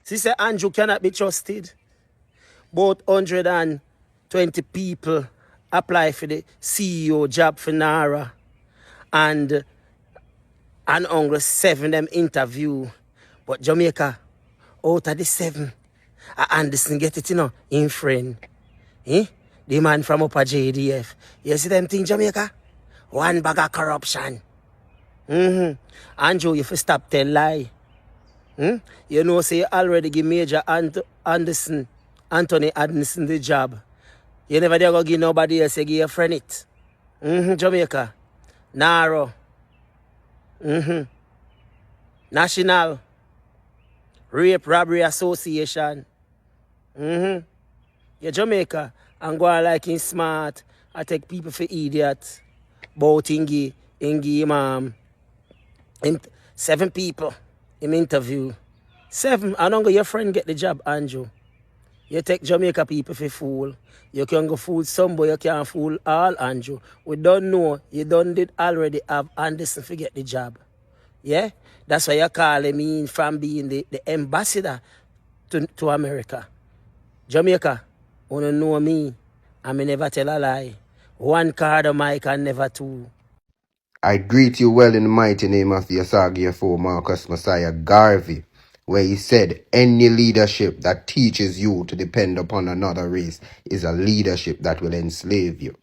Sister Andrew cannot be trusted. Both 120 people apply for the CEO job for NARA. And only 7 them interview. But Jamaica, out of the 7, Anderson get it, in friend. Eh? The man from upper JDF. You see them thing, Jamaica? One bag of corruption. Andrew, you stop tell lie. You know, say you already give Major Anthony Anderson the job. You never dare go give nobody else, you give your friend it. Jamaica. Naro. National Rape Robbery Association. Yeah, Jamaica. And go on like in smart. I take people for idiots. Both Ingi, Imam. 7 people in interview. 7. I don't go your friend get the job, Andrew. You take Jamaica people for fool. You can go fool somebody, you can't fool all, Andrew. We don't know. You done did already have Anderson to get the job. Yeah? That's why you calling me from being the ambassador to America. Jamaica, you don't know me. I may never tell a lie. 1 card of mic and never 2. I greet you well in the mighty name of the Asagi foe Marcus Messiah Garvey, where he said, any leadership that teaches you to depend upon another race is a leadership that will enslave you.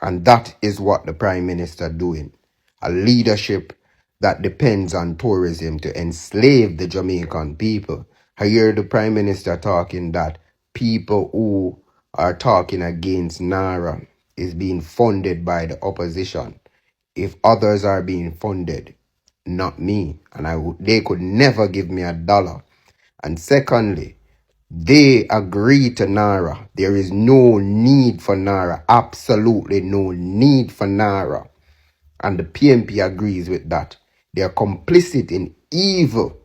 And that is what the Prime Minister doing. A leadership that depends on tourism to enslave the Jamaican people. I hear the Prime Minister talking that people who are talking against NARA is being funded by the opposition. If others are being funded, not me, and they could never give me $1. And secondly, they agree to NARA. There is no need for NARA. Absolutely no need for NARA. And the PMP agrees with that. They are complicit in evil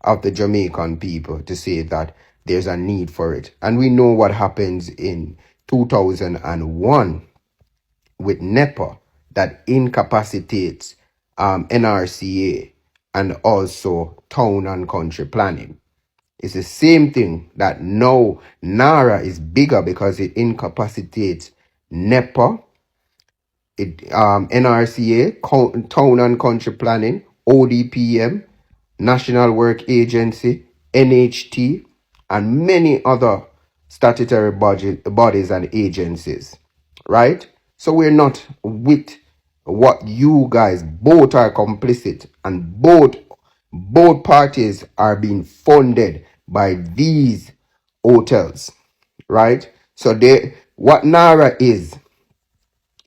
of the Jamaican people to say that there's a need for it. And we know what happens in 2001 with NEPA that incapacitates NRCA and also town and country planning. It's the same thing that now NARA is bigger because it incapacitates NEPA, NRCA, town and country planning, ODPM, National Work Agency, NHT, and many other statutory bodies and agencies, right? So we're not with what you guys both are complicit, and both parties are being funded by these hotels, right? So what NARA is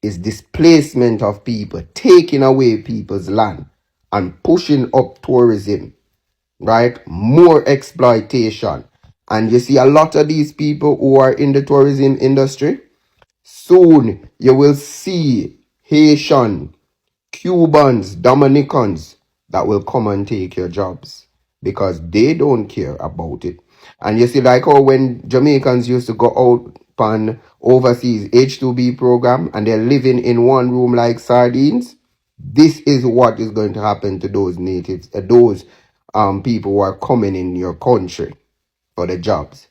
displacement of people, taking away people's land and pushing up tourism, right? More exploitation. And you see a lot of these people who are in the tourism industry, soon you will see Haitian, Cubans, Dominicans that will come and take your jobs because they don't care about it. And you see, like how when Jamaicans used to go out on overseas H2B program and they're living in one room like sardines, this is what is going to happen to those natives, those people who are coming in your country for the jobs.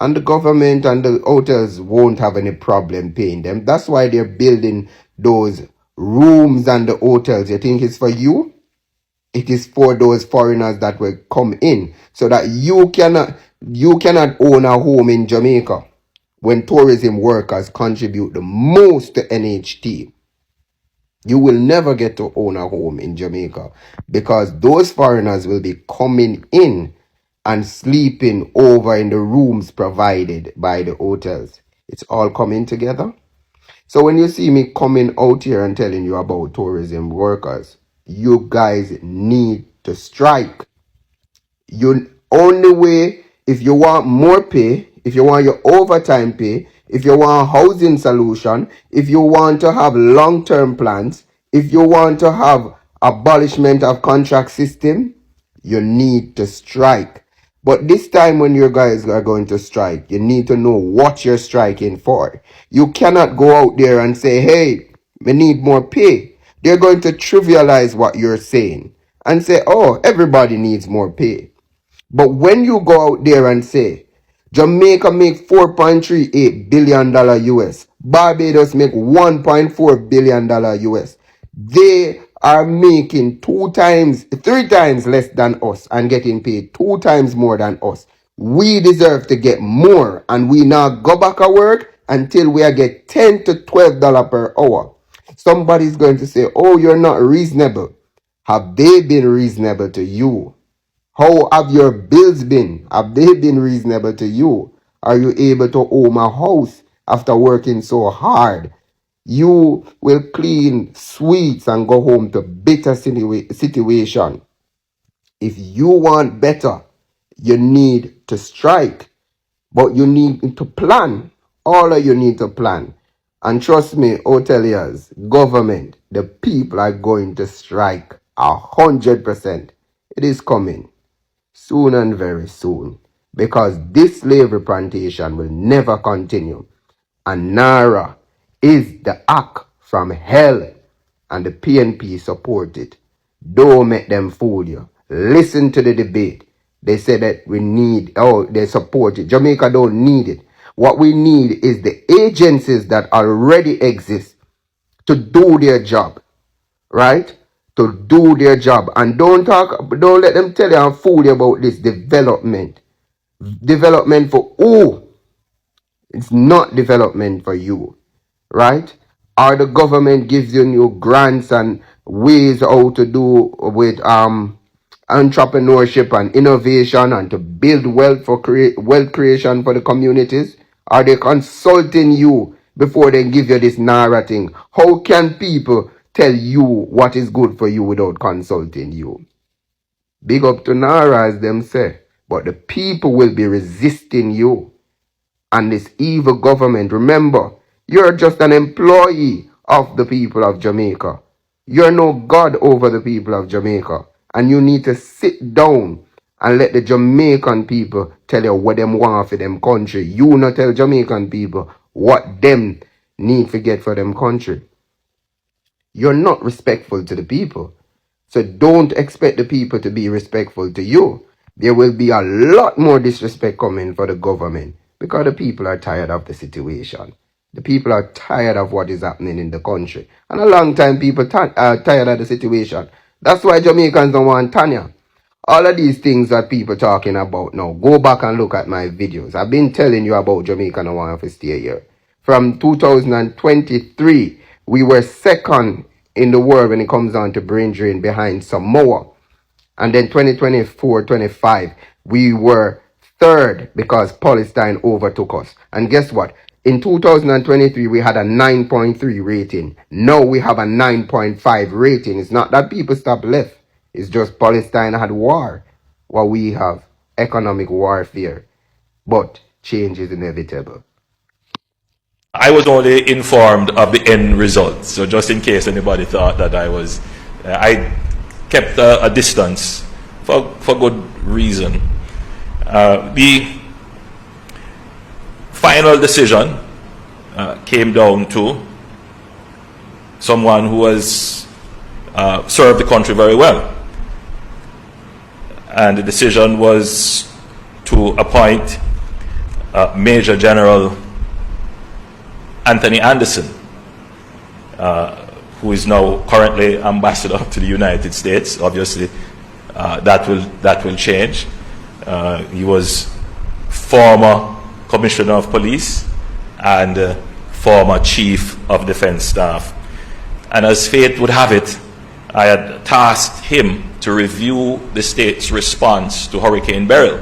And the government and the hotels won't have any problem paying them. That's why they're building those rooms and the hotels. You think it's for you? It is for those foreigners that will come in so that you cannot own a home in Jamaica when tourism workers contribute the most to NHT. You will never get to own a home in Jamaica because those foreigners will be coming in and sleeping over in the rooms provided by the hotels. It's all coming together. So when you see me coming out here and telling you about tourism workers, you guys need to strike. You only way, if you want more pay, if you want your overtime pay, if you want a housing solution, if you want to have long-term plans, if you want to have abolishment of contract system, you need to strike. But this time when you guys are going to strike, you need to know what you're striking for. You cannot go out there and say, hey, we need more pay. They're going to trivialize what you're saying and say, oh, everybody needs more pay. But when you go out there and say, Jamaica make $4.38 billion US, Barbados make $1.4 billion US, they are making 3 times less than us and getting paid 2 times more than us. We deserve to get more, and we now go back to work until we get $10 to $12 per hour. Somebody's going to say, oh, you're not reasonable. Have they been reasonable to you? How have your bills been? Have they been reasonable to you? Are you able to own a house after working so hard? You will clean sweets and go home to better situation. If you want better, you need to strike. But you need to plan. All of you need to plan. And trust me, hoteliers, government, the people are going to strike 100%. It is coming. Soon and very soon. Because this slavery plantation will never continue. And Nara is the act from hell. And the PNP support it. Don't make them fool you. Listen to the debate. They say that we need, they support it. Jamaica don't need it. What we need is the agencies that already exist to do their job. Right? To do their job. And don't let them tell you and fool you about this development. Development for who? It's not development for you. Right? Or the government gives you new grants and ways how to do with entrepreneurship and innovation and to build wealth for wealth creation for the communities? Are they consulting you before they give you this narrative? How can people tell you what is good for you without consulting you? Big up to Nara, as them say. But the people will be resisting you. And this evil government, remember, you're just an employee of the people of Jamaica. You're no God over the people of Jamaica. And you need to sit down and let the Jamaican people tell you what them want for them country. You not tell Jamaican people what them need to get for them country. You're not respectful to the people. So don't expect the people to be respectful to you. There will be a lot more disrespect coming for the government because the people are tired of the situation. The people are tired of what is happening in the country. And a long time people are tired of the situation. That's why Jamaicans don't want Tanya. All of these things that people talking about now, go back and look at my videos. I've been telling you about Jamaica and I want to stay here. From 2023, we were second in the world when it comes down to brain drain behind Samoa. And then 2024-25, we were third because Palestine overtook us. And guess what? In 2023, we had a 9.3 rating. Now we have a 9.5 rating. It's not that people stopped left. It's just Palestine had war. While we have economic warfare. But change is inevitable. I was only informed of the end result. So just in case anybody thought that I kept a distance for good reason. The final decision came down to someone who has served the country very well. And the decision was to appoint Major General Anthony Anderson, who is now currently ambassador to the United States. Obviously, that will change. He was former Commissioner of Police and former Chief of Defense Staff. And as fate would have it, I had tasked him to review the state's response to Hurricane Beryl,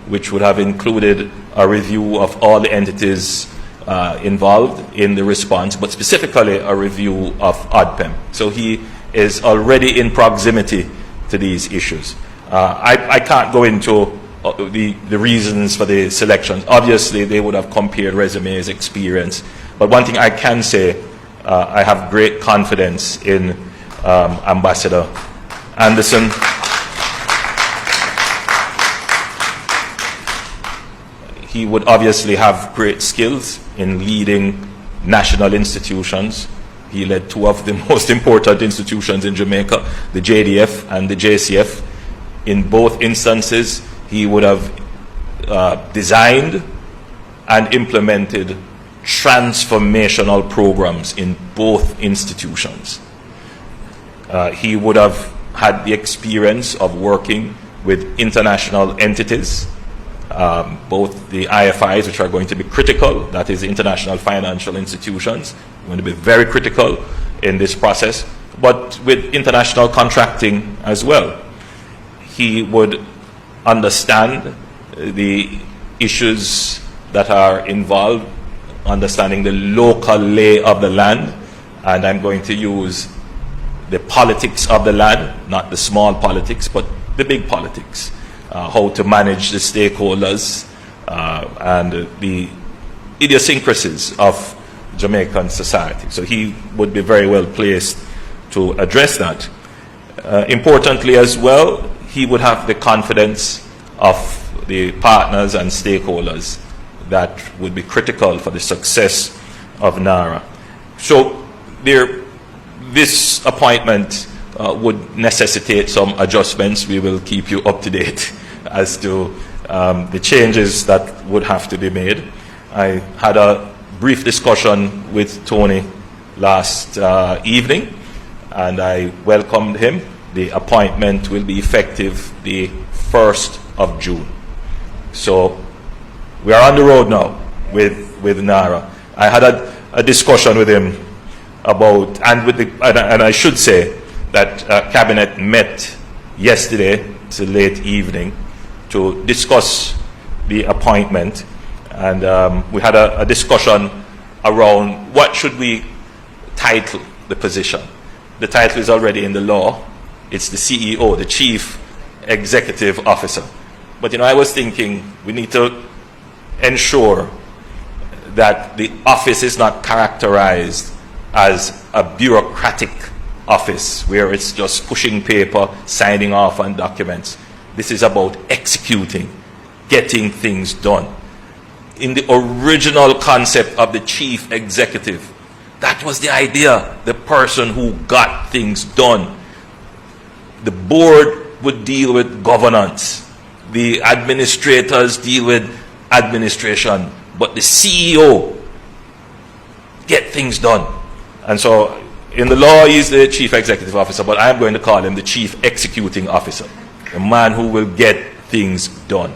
which would have included a review of all the entities involved in the response, but specifically a review of ODPEM. So he is already in proximity to these issues. I can't go into the reasons for the selections. Obviously, they would have compared resumes, experience. But one thing I can say, I have great confidence in Ambassador Anderson. He would obviously have great skills in leading national institutions. He led two of the most important institutions in Jamaica, the JDF and the JCF. In both instances, He would have designed and implemented transformational programs in both institutions. He would have had the experience of working with international entities, both the IFIs, which are going to be critical, that is international financial institutions, going to be very critical in this process, but with international contracting as well. He would understand the issues that are involved, understanding the local lay of the land, and I'm going to use the politics of the land, not the small politics, but the big politics, how to manage the stakeholders and the idiosyncrasies of Jamaican society. So he would be very well placed to address that. Importantly as well, he would have the confidence of the partners and stakeholders that would be critical for the success of NARA. So this appointment would necessitate some adjustments. We will keep you up to date as to the changes that would have to be made. I had a brief discussion with Tony last evening, and I welcomed him. The appointment will be effective the 1st of June. So we are on the road now with NARA. I had a discussion with him about, and I should say that Cabinet met yesterday to late evening to discuss the appointment, and we had a discussion around what should we title the position. The title is already in the law. It's the CEO, the Chief Executive Officer. But I was thinking we need to ensure that the office is not characterized as a bureaucratic office where it's just pushing paper, signing off on documents. This is about executing, getting things done. In the original concept of the chief executive, that was the idea, the person who got things done. The board would deal with governance. The administrators deal with administration. But the CEO get things done. And so in the law, he's the chief executive officer, but I'm going to call him the chief executing officer, the man who will get things done.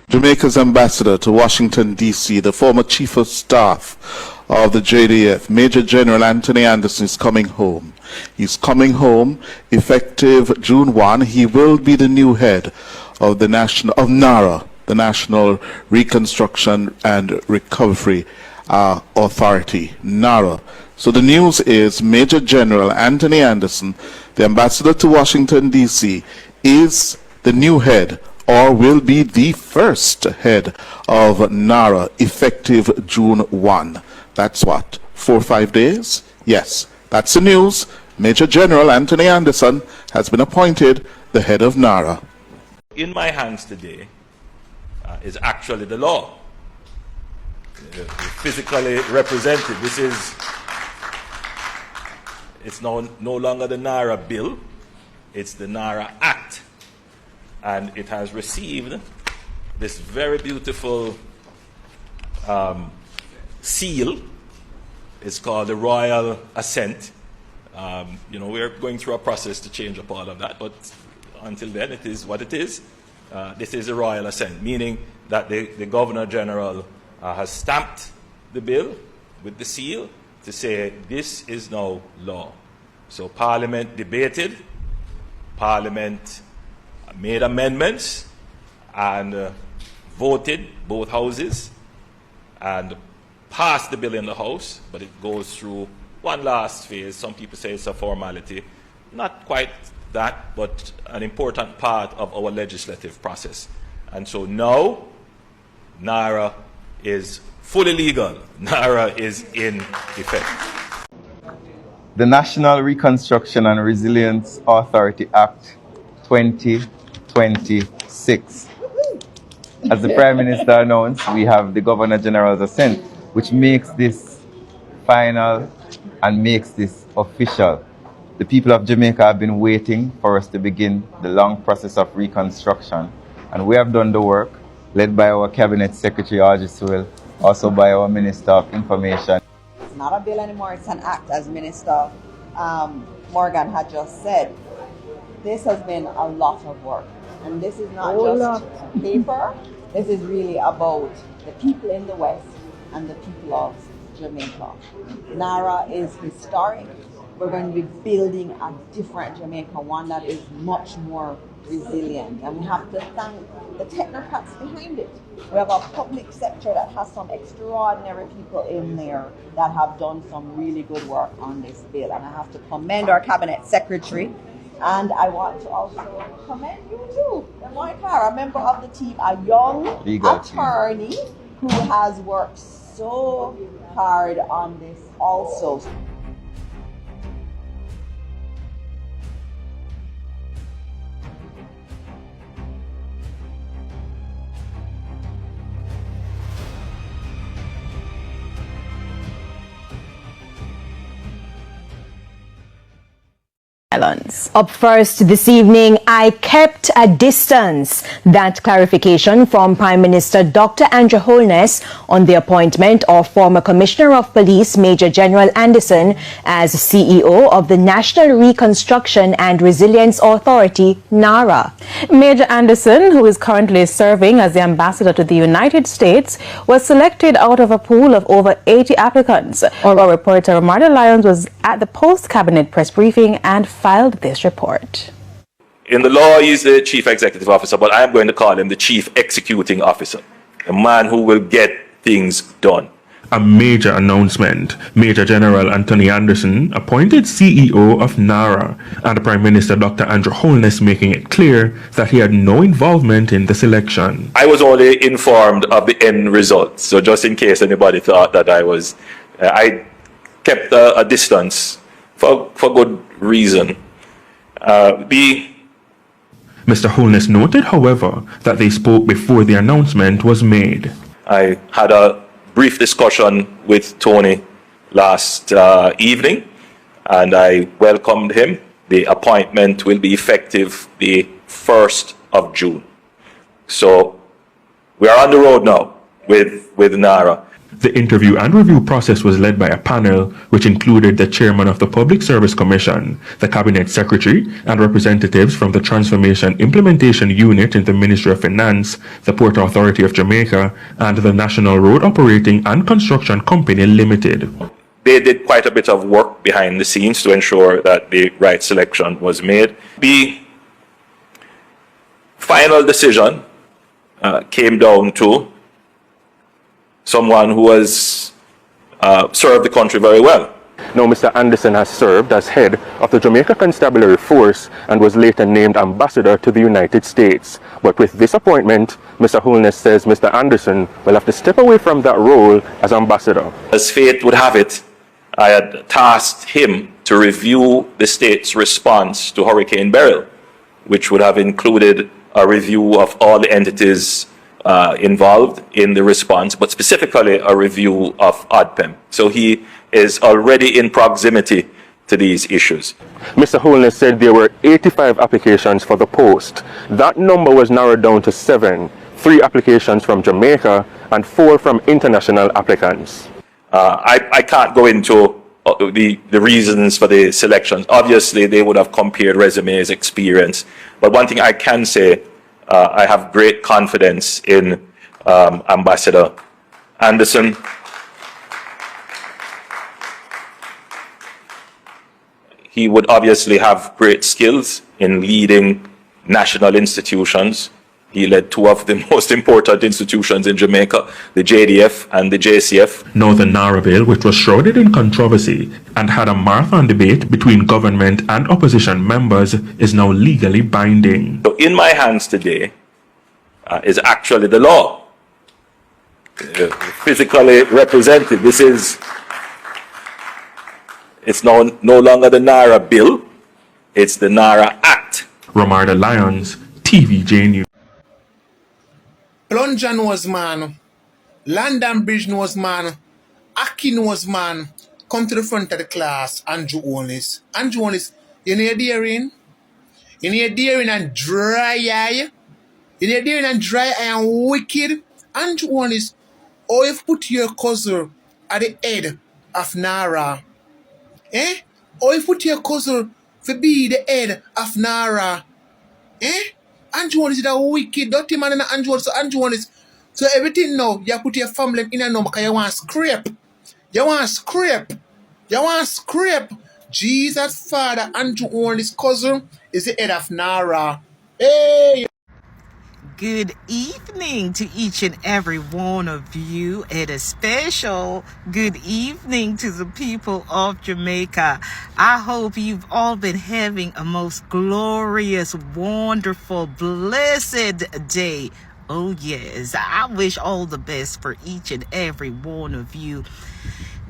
Jamaica's ambassador to Washington, D.C., the former chief of staff of the JDF, Major General Anthony Anderson, is coming home. He's coming home effective June 1. He will be the new head of the NARA, the National Reconstruction and Recovery Authority, NARA. So the news is Major General Anthony Anderson, the ambassador to Washington, D.C., is the new head, or will be the first head of NARA effective June 1. That's what, 4 or 5 days? Yes, that's the news. Major General Anthony Anderson has been appointed the head of NARA. In my hands today is actually the law. Physically represented. It's no longer the NARA bill, it's the NARA Act. And it has received this very beautiful seal. It's called the Royal Assent. We're going through a process to change up all of that, but until then, it is what it is. This is a Royal Assent, meaning that the Governor General has stamped the bill with the seal to say this is now law. So Parliament debated, Parliament made amendments and voted, both houses, and passed the bill in the House, but it goes through one last phase. Some people say it's a formality. Not quite that, but an important part of our legislative process. And so now, NARA is fully legal. NARA is in effect. The National Reconstruction and Resilience Authority Act 2026. As the Prime Minister announced, we have the Governor General's assent, which makes this final and makes this official. The people of Jamaica have been waiting for us to begin the long process of reconstruction And we have done the work, led by our Cabinet Secretary, Audrey Sewell, also by our Minister of Information. It's not a bill anymore, it's an act, as Minister Morgan had just said. This has been a lot of work. And this is not just paper, this is really about the people in the West and the people of Jamaica. NARA is historic. We're going to be building a different Jamaica, one that is much more resilient. And we have to thank the technocrats behind it. We have a public sector that has some extraordinary people in there that have done some really good work on this bill. And I have to commend our Cabinet Secretary. And I want to also commend you too, Monica, a member of the team, a young legal attorney team who has worked so hard on this also. Up first this evening, I kept a distance. That clarification from Prime Minister Dr. Andrew Holness on the appointment of former Commissioner of Police Major General Anderson as CEO of the National Reconstruction and Resilience Authority, NARA. Major Anderson, who is currently serving as the ambassador to the United States, was selected out of a pool of over 80 applicants. Our reporter Romarda Lyons was at the post-cabinet press briefing and filed this report. In the law, he's the chief executive officer, but I'm going to call him the chief executing officer, a man who will get things done. A major announcement. Major General Anthony Anderson appointed CEO of NARA, and Prime Minister Dr. Andrew Holness making it clear that he had no involvement in the selection. I was only informed of the end result, so just in case anybody thought that I kept a distance for good reason. Mr. Holness noted, however, that they spoke before the announcement was made. I had a brief discussion with Tony last evening, and I welcomed him. The appointment will be effective the 1st of June. So we are on the road now with NARA. The interview and review process was led by a panel which included the chairman of the Public Service Commission, the Cabinet Secretary, and representatives from the Transformation Implementation Unit in the Ministry of Finance, the Port Authority of Jamaica, and the National Road Operating and Construction Company Limited. They did quite a bit of work behind the scenes to ensure that the right selection was made. The final decision came down to someone who has served the country very well. Now, Mr. Anderson has served as head of the Jamaica Constabulary Force and was later named ambassador to the United States. But with this appointment, Mr. Holness says Mr. Anderson will have to step away from that role as ambassador. As fate would have it, I had tasked him to review the state's response to Hurricane Beryl, which would have included a review of all the entities involved in the response, but specifically a review of ODPEM. So he is already in proximity to these issues. Mr. Holness said there were 85 applications for the post. That number was narrowed down to 7, 3 applications from Jamaica and 4 from international applicants. I can't go into the reasons for the selections. Obviously, they would have compared resumes, experience. But one thing I can say, I have great confidence in Ambassador Anderson. He would obviously have great skills in leading national institutions. He led 2 of the most important institutions in Jamaica, the JDF and the JCF. Now the NARA bill, which was shrouded in controversy and had a marathon debate between government and opposition members, is now legally binding. So in my hands today is actually the law, physically represented. It's no longer the NARA bill, it's the NARA Act. Romarda Lyons, TVJ News. Plunger knows man, London Bridge knows man, Aki knows man. Come to the front of the class, Andrew Holness. Andrew Holness, you need a daring? You need a daring and dry eye? In a day and dry and wicked, and one is, or if put your cousin at the head of Nara. Eh? Or if put your cousin to be the head of Nara. Eh? Andrew one is that wicked, dirty man and Andrew one. So Andrew one is, so everything now, you put your family in a number because you want scrape. You want scrape. You want scrape. Jesus' father, Andrew one, his cousin, is the head of Nara. Hey! Good evening to each and every one of you, and a special good evening to the people of Jamaica. I hope you've all been having a most glorious, wonderful, blessed day. Oh yes, I wish all the best for each and every one of you.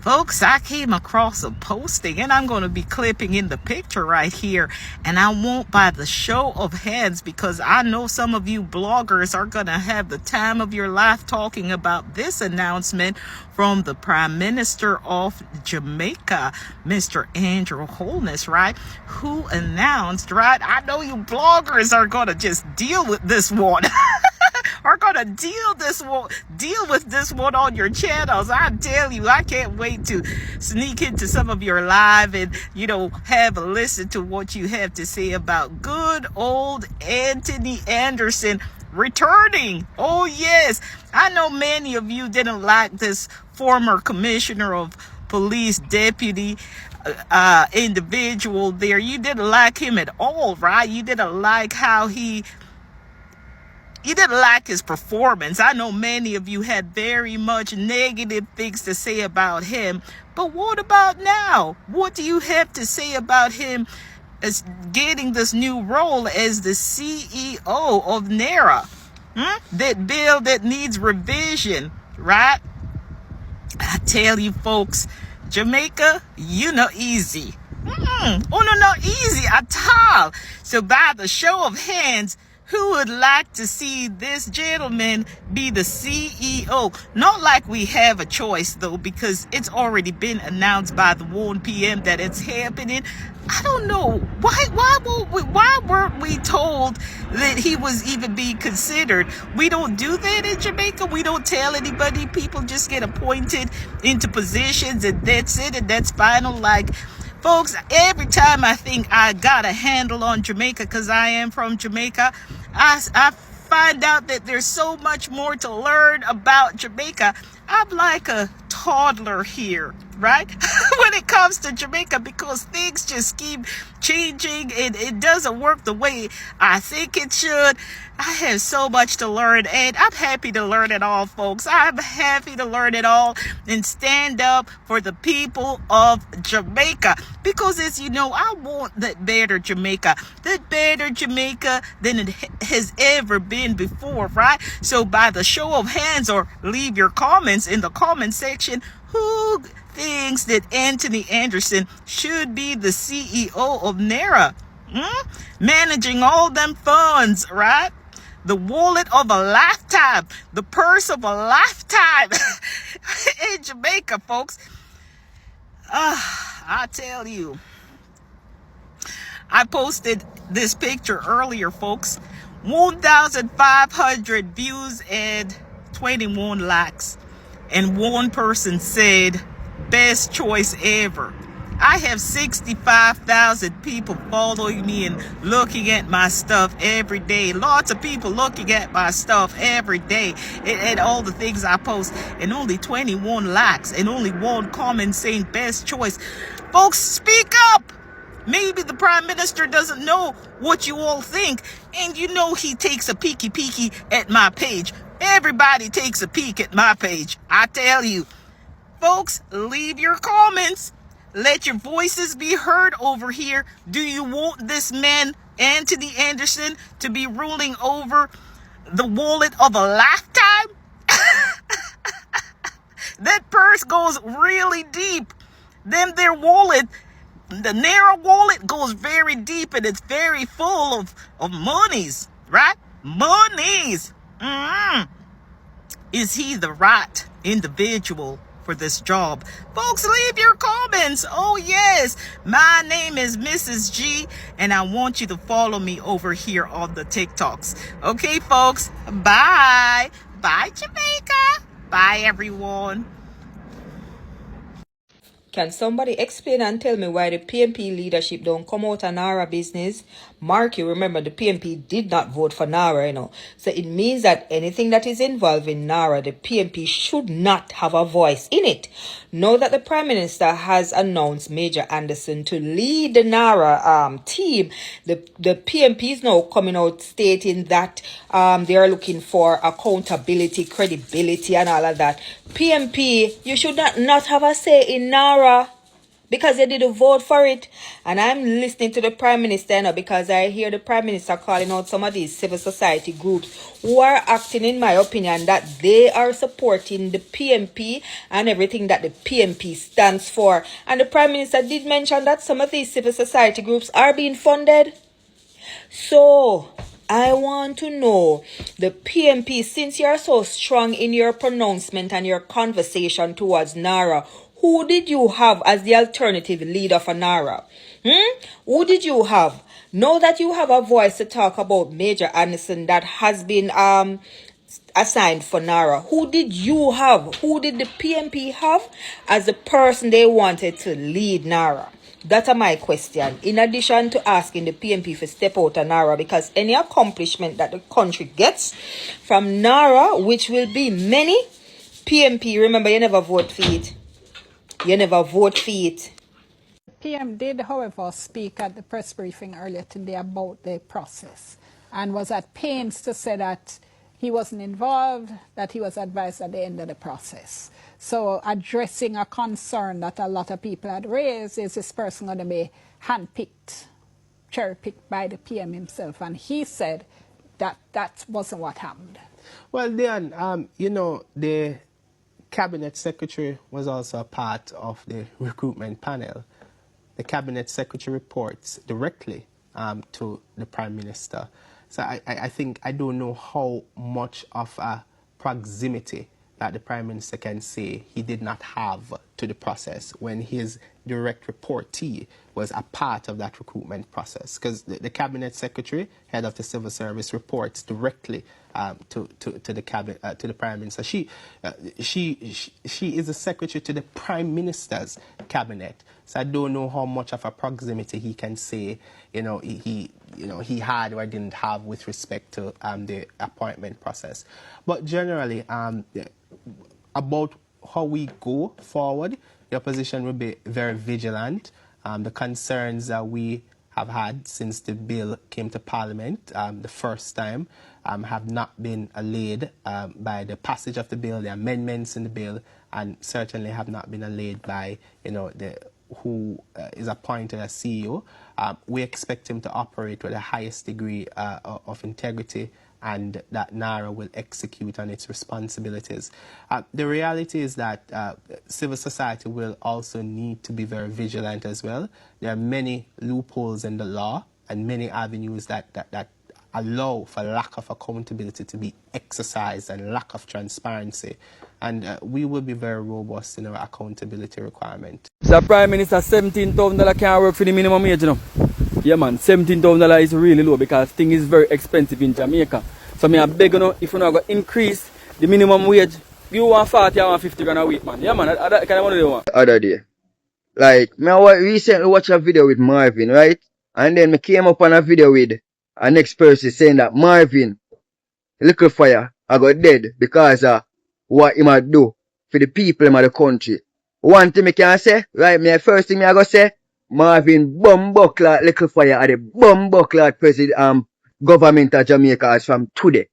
Folks, I came across a posting, and I'm going to be clipping in the picture right here, and I won't by the show of hands because I know some of you bloggers are going to have the time of your life talking about this announcement from the Prime Minister of Jamaica, Mr. Andrew Holness, right? Who announced, right? I know you bloggers are going to just deal with this one. Are gonna deal with this one on your channels. I tell you, I can't wait to sneak into some of your live and, you know, have a listen to what you have to say about good old Anthony Anderson returning. Oh yes, I know many of you didn't like this former commissioner of police deputy individual there. You didn't like him at all, right? You didn't like how you didn't like his performance. I know many of you had very much negative things to say about him. But what about now? What do you have to say about him as getting this new role as the CEO of NARA? That bill that needs revision, right? I tell you folks, Jamaica, you know easy. Oh no, not easy at all. So by the show of hands, who would like to see this gentleman be the CEO? Not like we have a choice though, because it's already been announced by the 1 p.m. that it's happening. I don't know why weren't we told that he was even being considered? We don't do that in Jamaica. We don't tell anybody. People just get appointed into positions and that's it, and that's final. Like, folks, every time I think I got a handle on Jamaica, because I am from Jamaica, I find out that there's so much more to learn about Jamaica. I'm like a toddler here, right? When it comes to Jamaica, because things just keep changing and it doesn't work the way I think it should. I have so much to learn, and I'm happy to learn it all, folks. I'm happy to learn it all and stand up for the people of Jamaica, because as you know, I want that better Jamaica than it has ever been before, right? So by the show of hands, or leave your comments in the comment section, who thinks that Anthony Anderson should be the CEO of NARA? Managing all them funds, right? The wallet of a lifetime, the purse of a lifetime in Jamaica, folks. I tell you, I posted this picture earlier, folks. 1,500 views and 21 likes. And one person said, best choice ever. I have 65,000 people following me and looking at my stuff every day. Lots of people looking at my stuff every day and all the things I post. And only 21 likes and only one comment saying best choice. Folks, speak up. Maybe the Prime Minister doesn't know what you all think. And you know he takes a peeky at my page. Everybody takes a peek at my page. I tell you. Folks, leave your comments. Let your voices be heard over here. Do you want this man, Anthony Anderson, to be ruling over the wallet of a lifetime? That purse goes really deep. Then their wallet, the NARA wallet, goes very deep, and it's very full of monies, right? Monies. Is he the right individual for this job? Folks, leave your comments. Oh, yes. My name is Mrs. G, and I want you to follow me over here on the TikToks. Okay, folks. Bye. Bye, Jamaica. Bye, everyone. Can somebody explain and tell me why the PNP leadership don't come out on NARA business? Mark, you remember the PNP did not vote for NARA, you know. So it means that anything that is involved in NARA, the PNP should not have a voice in it. Now that the Prime Minister has announced Major Anderson to lead the NARA team, the PNP is now coming out stating that they are looking for accountability, credibility and all of that. PNP, you should not have a say in NARA, because you didn't vote for it. And I'm listening to the Prime Minister now, because I hear the Prime Minister calling out some of these civil society groups who are acting, in my opinion, that they are supporting the PNP and everything that the PNP stands for. And the Prime Minister did mention that some of these civil society groups are being funded. So I want to know, the PNP, since you're so strong in your pronouncement and your conversation towards NARA, who did you have as the alternative leader for NARA? Who did you have? Now that you have a voice to talk about Major Anderson that has been assigned for NARA, who did you have? Who did the PNP have as the person they wanted to lead NARA? That's my question. In addition to asking the PNP for step out of NARA, because any accomplishment that the country gets from NARA, which will be many, PNP, remember, you never vote for it. You never vote for it. PM did, however, speak at the press briefing earlier today about the process and was at pains to say that he wasn't involved, that he was advised at the end of the process. So addressing a concern that a lot of people had raised, is this person going to be handpicked, cherry-picked by the PM himself? And he said that that wasn't what happened. Well, Dan, you know, the Cabinet Secretary was also a part of the recruitment panel. The Cabinet Secretary reports directly to the Prime Minister. So I think, I don't know how much of a proximity that the Prime Minister can say he did not have to the process when his direct reportee was a part of that recruitment process. Because the Cabinet Secretary, head of the Civil Service, reports directly to the cabinet, to the Prime Minister. She is the secretary to the Prime Minister's cabinet. So I don't know how much of a proximity he can say, he had or didn't have with respect to the appointment process. But generally, about how we go forward, the opposition will be very vigilant. The concerns that we have had since the bill came to Parliament the first time have not been allayed by the passage of the bill, the amendments in the bill, and certainly have not been allayed by, who is appointed as CEO. We expect him to operate with the highest degree of integrity, and that NARA will execute on its responsibilities. The reality is that civil society will also need to be very vigilant as well. There are many loopholes in the law and many avenues that allow for lack of accountability to be exercised and lack of transparency. And we will be very robust in our accountability requirement. Mr. Prime Minister, $17,000 can't work for the minimum wage, Yeah, man, $17,000 is really low because things is very expensive in Jamaica. So I beg you, if you not go increase the minimum wage, you want 40 or 50 grand a week, man. Yeah, man, that kind of money you want. Other day, like, recently watched a video with Marvin, right? And then I came up on a video with a next person saying that Marvin, little fire, I got dead because of what he might do for the people in the country. One thing I can say, right, first thing I go say, Marvin bumbuckler little fire at the bumbuckler president government of Jamaica as from today.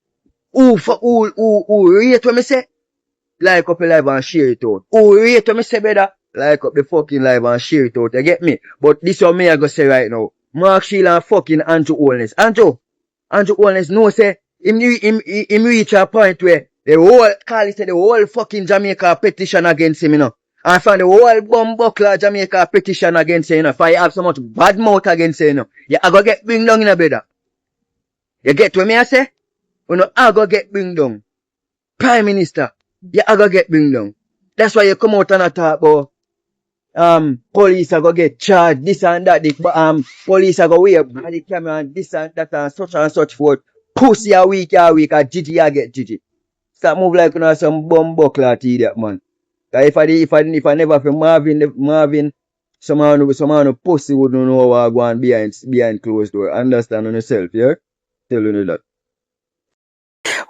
Who rate what me say? Like up the live and share it out. Who rate what me say better? Like up the fucking live and share it out. You get me? But this is what me I go say right now. Mark Sheila and fucking Andrew Holness. Andrew Holness know say him reach a point where the whole fucking Jamaica petition against him, And from the whole bumbuckler Jamaica petition against him, if I have so much bad mouth against him, I go get bring down in a brother. You get what me I say? I go get bring down. Prime Minister, I go get bring down. That's why you come out and talk about police are gonna get charged, this and that. Police are gonna wear body camera and this and that and such forth. Pussy a week, and Gigi a get Gigi. Stop move like you know some bum buckler to idiot man. If I never for Marvin, someone pussy wouldn't know what go on behind closed door. Understand on yourself, yeah? Tell you that.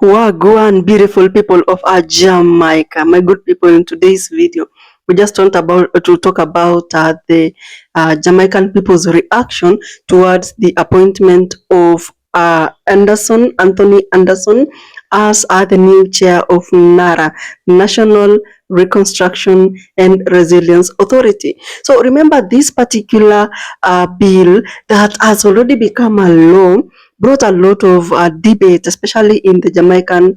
Wagwan, beautiful people of our Jamaica, my good people. In today's video, we just want to talk about the Jamaican people's reaction towards the appointment of Anthony Anderson, as the new chair of NARA, National Reconstruction and Resilience Authority. So remember, this particular bill that has already become a law brought a lot of debate, especially in the Jamaican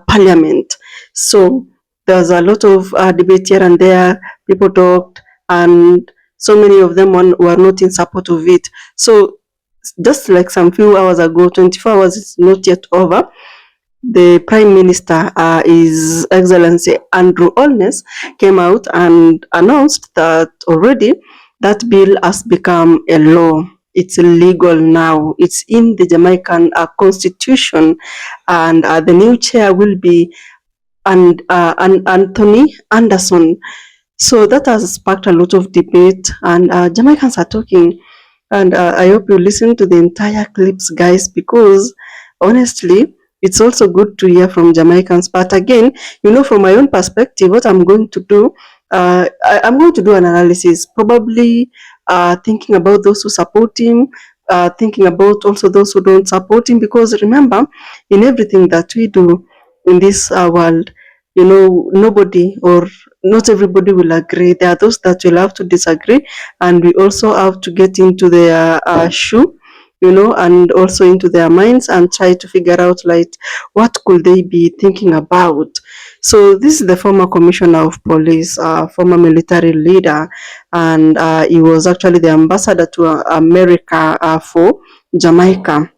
parliament. So there's a lot of debate here and there. People talked, and so many of them were not in support of it. So just like some few hours ago, 24 hours is not yet over, the Prime Minister, His Excellency Andrew Holness, came out and announced that already that bill has become a law. It's legal now. It's in the Jamaican constitution, and the new chair will be Anthony Anderson. So that has sparked a lot of debate, and Jamaicans are talking. And I hope you listen to the entire clips, guys, because honestly, it's also good to hear from Jamaicans. But again, from my own perspective, what I'm going to do, I'm going to do an analysis, probably thinking about those who support him, thinking about also those who don't support him. Because remember, in everything that we do in this world, nobody or not everybody will agree. There are those that will have to disagree, and we also have to get into their shoe, and also into their minds and try to figure out like what could they be thinking about. So this is the former commissioner of police, former military leader, and he was actually the ambassador to America for Jamaica.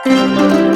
Thank you.